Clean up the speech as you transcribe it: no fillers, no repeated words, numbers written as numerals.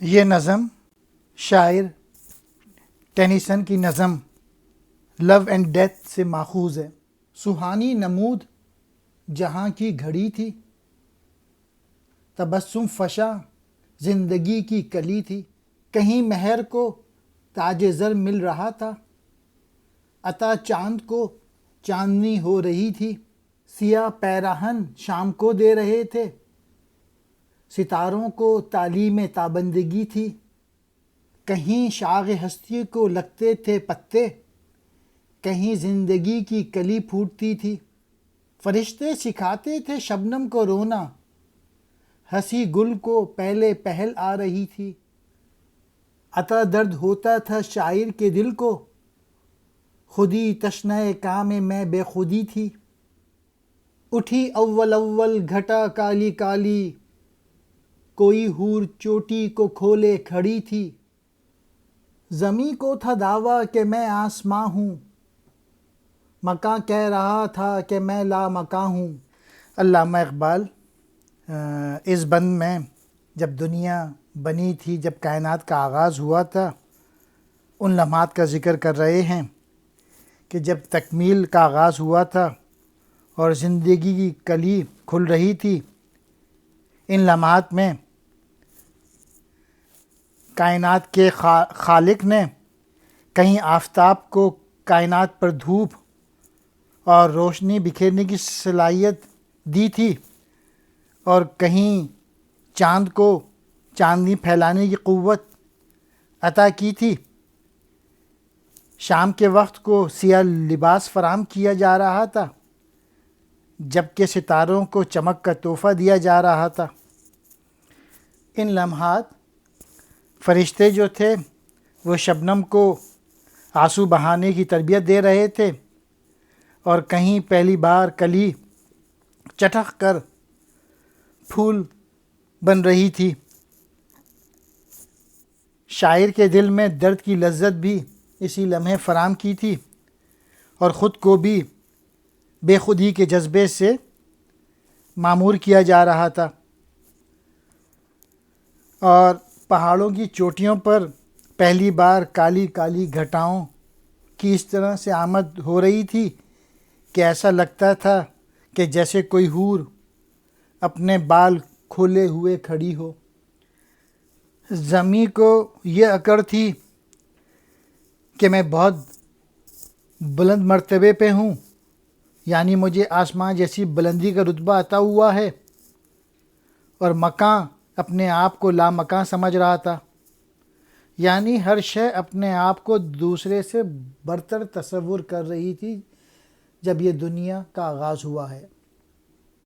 یہ نظم شاعر ٹینیسن کی نظم لو اینڈ ڈیتھ سے ماخوذ ہے۔ سہانی نمود جہاں کی گھڑی تھی، تبسم فشاں زندگی کی کلی تھی۔ کہیں مہر کو تاج زر مل رہا تھا، عطا چاند کو چاندنی ہو رہی تھی۔ سیاہ پیراہن شام کو دے رہے تھے، ستاروں کو تعلیم تابندگی تھی۔ کہیں شاغ ہستی کو لگتے تھے پتے، کہیں زندگی کی کلی پھوٹتی تھی۔ فرشتے سکھاتے تھے شبنم کو رونا، ہنسی گل کو پہلے پہل آ رہی تھی۔ عطا درد ہوتا تھا شاعر کے دل کو، خودی تشنہ کام میں بے خودی تھی۔ اٹھی اول اول گھٹا کالی کالی، کوئی حور چوٹی کو کھولے کھڑی تھی۔ زمیں کو تھا دعویٰ کہ میں آسماں ہوں، مکاں کہہ رہا تھا کہ میں لامکاں ہوں۔ علامہ اقبال اس بند میں جب دنیا بنی تھی، جب کائنات کا آغاز ہوا تھا، ان لمحات کا ذکر کر رہے ہیں کہ جب تکمیل کا آغاز ہوا تھا اور زندگی کی کلی کھل رہی تھی۔ ان لمحات میں کائنات کے خالق نے کہیں آفتاب کو کائنات پر دھوپ اور روشنی بکھیرنے کی صلاحیت دی تھی، اور کہیں چاند کو چاندنی پھیلانے کی قوت عطا کی تھی۔ شام کے وقت کو سیاہ لباس فراہم کیا جا رہا تھا، جبکہ ستاروں کو چمک کا تحفہ دیا جا رہا تھا۔ ان لمحات فرشتے جو تھے وہ شبنم کو آنسو بہانے کی تربیت دے رہے تھے، اور کہیں پہلی بار کلی چٹخ کر پھول بن رہی تھی۔ شاعر کے دل میں درد کی لذت بھی اسی لمحے فراہم کی تھی، اور خود کو بھی بے خودی کے جذبے سے معمور کیا جا رہا تھا۔ اور پہاڑوں کی چوٹیوں پر پہلی بار کالی کالی گھٹاؤں کی اس طرح سے آمد ہو رہی تھی کہ ایسا لگتا تھا کہ جیسے کوئی حور اپنے بال کھولے ہوئے کھڑی ہو۔ زمیں کو یہ اکڑ تھی کہ میں بہت بلند مرتبے پہ ہوں، یعنی مجھے آسمان جیسی بلندی کا رتبہ عطا ہوا ہے، اور مکاں اپنے آپ کو لامکاں سمجھ رہا تھا، یعنی ہر شے اپنے آپ کو دوسرے سے برتر تصور کر رہی تھی جب یہ دنیا کا آغاز ہوا ہے۔